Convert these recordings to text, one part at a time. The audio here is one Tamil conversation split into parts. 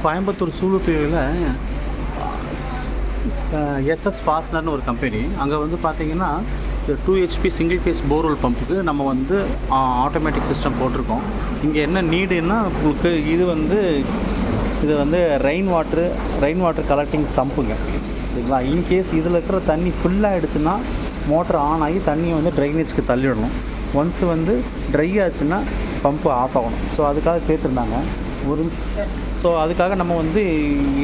கோயம்புத்தூர் சூலுப்பேவில் எஸ்எஸ் ஃபாஸ்னர்னு ஒரு கம்பெனி. அங்கே வந்து பார்த்தீங்கன்னா 2 HP சிங்கிள் ஃபேஸ் போர்வெல் பம்புக்கு நம்ம வந்து ஆட்டோமேட்டிக் சிஸ்டம் போட்டிருக்கோம். இங்கே என்ன நீடுன்னா உங்களுக்கு இது வந்து ரெயின் வாட்டர் கலெக்டிங் சம்புங்க, சரிங்களா. இன்கேஸ் இதில் இருக்கிற தண்ணி ஃபுல்லாகிடுச்சுன்னா மோட்டர் ஆன் ஆகி தண்ணியை வந்து ட்ரைனேஜ்க்கு தள்ளிடணும். ஒன்ஸ் வந்து ட்ரை ஆச்சுன்னா பம்பு ஆஃப் ஆகணும். ஸோ அதுக்காக கேட்டிருந்தாங்க ஒரு நிமிஷம். ஸோ அதுக்காக நம்ம வந்து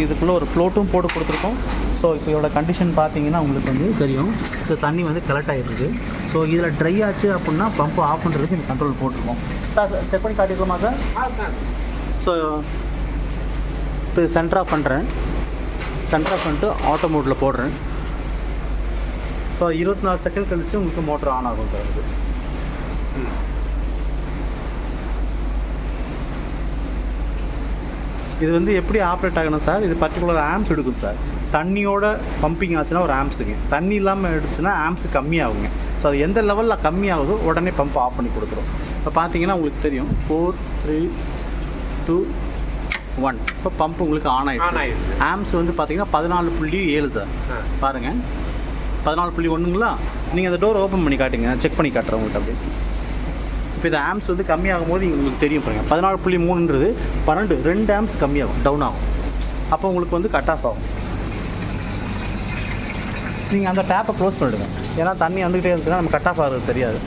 இதுக்குள்ளே ஒரு ஃப்ளோட்டும் போட்டு கொடுத்துருக்கோம். ஸோ இப்போ இதோட கண்டிஷன் பார்த்தீங்கன்னா உங்களுக்கு வந்து தெரியும். ஸோ தண்ணி வந்து கலெக்ட் ஆகிருக்கு. ஸோ இதில் ட்ரை ஆச்சு அப்படின்னா பம்பு ஆஃப் பண்ணுறதுக்கு இந்த கண்ட்ரோல் போட்டிருக்கோம். சார் செக் பண்ணி காட்டிக்கலாமா சார்? ஸோ இப்போ சென்டர் ஆஃப் பண்ணுறேன். சென்டர் ஆஃப் பண்ணிட்டு ஆட்டோ மோட்டில் போடுறேன். ஸோ 24 செகண்ட் கழிச்சு உங்களுக்கு மோட்டர் ஆன் ஆகும் சார். இது வந்து எப்படி ஆப்ரேட் ஆகணும் சார்? இது பர்டிகுலர் ஆம்ஸ் எடுக்கும் சார். தண்ணியோட பம்பிங் ஆச்சுன்னா ஒரு ஆம்ஸுங்க, தண்ணி இல்லாமல் எடுத்துச்சுன்னா ஆம்ஸ் கம்மியாகுங்க. ஸோ அது எந்த லெவலில் கம்மியாகுதோ உடனே பம்ப் ஆஃப் பண்ணி கொடுத்துரும். இப்போ பார்த்தீங்கன்னா உங்களுக்கு தெரியும் 4 3 2 1 இப்போ பம்ப் உங்களுக்கு ஆன் ஆகிடுச்சு. ஆம்ஸ் வந்து பார்த்தீங்கன்னா 14.7 சார். பாருங்கள் 14.1ங்களா. நீங்கள் அந்த டோர் ஓப்பன் பண்ணி காட்டுங்க, செக் பண்ணி காட்டுறேன் உங்களுக்கு. அப்படி இப்போ இந்த ஆம்ஸ் வந்து கம்மியாகும் போது உங்களுக்கு தெரியும் பாருங்கள். 14.3ன்றது 2 ஆம்ஸ் கம்மியாகும், டவுன் ஆகும். அப்போ உங்களுக்கு வந்து கட் ஆஃப் ஆகும். நீங்கள் அந்த டேப்பை க்ளோஸ் பண்ணிவிடுங்க. ஏன்னா தண்ணி வந்துக்கிட்டே இருந்துச்சுன்னா நம்ம கட் ஆஃப் ஆகிறது தெரியாது.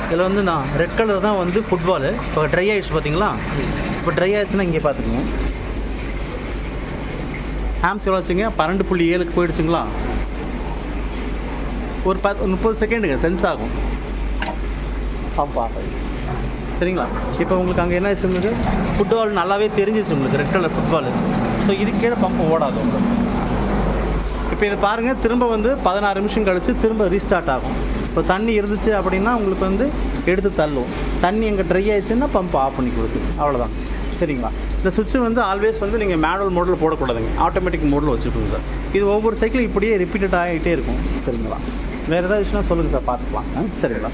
இதில் வந்து நான் ரெட் கலர் தான் வந்து ஃபுட்பாலு. இப்போ ட்ரை ஆகிடுச்சு பார்த்தீங்களா? இப்போ ட்ரை ஆகிடுச்சுன்னா இங்கே பார்த்துக்குங்க. ஆம்ஸ் எவ்வளோ வச்சுங்க? 12.7க்கு போயிடுச்சுங்களா? ஒரு 30 செகண்டுங்க சென்ஸ் ஆகும் பம்ப் ஆஃப் ஆகி, சரிங்களா. இப்போ உங்களுக்கு அங்கே என்ன ஆச்சு, ஃபுட்பால் நல்லாவே தெரிஞ்சிச்சு உங்களுக்கு, ரெட் கலர் ஃபுட்பாலு. ஸோ இதுக்கு கீழே பம்பு ஓடாது உங்களுக்கு. இப்போ இதை பாருங்கள், திரும்ப வந்து 16 நிமிஷம் கழித்து திரும்ப ரீஸ்டார்ட் ஆகும். இப்போ தண்ணி இருந்துச்சு அப்படின்னா உங்களுக்கு வந்து எடுத்து தள்ளும். தண்ணி எங்கே ட்ரை ஆயிடுச்சுன்னா பம்ப் ஆஃப் பண்ணி கொடுக்கும். அவ்வளோதான், சரிங்களா. இந்த சுவிட்சு வந்து ஆல்வேஸ் வந்து நீங்கள் மேனுவல் மோடில் போடக்கூடாதுங்க, ஆட்டோமேட்டிக் மோடில் வச்சுக்கோங்க சார். இது ஒவ்வொரு சைக்கிளும் இப்படியே ரிப்பீட்டட் ஆகிட்டே இருக்கும், சரிங்களா. வேறு ஏதாவது விஷயம் சொல்லுங்கள் சார், பார்த்துக்கலாம். சரிங்களா.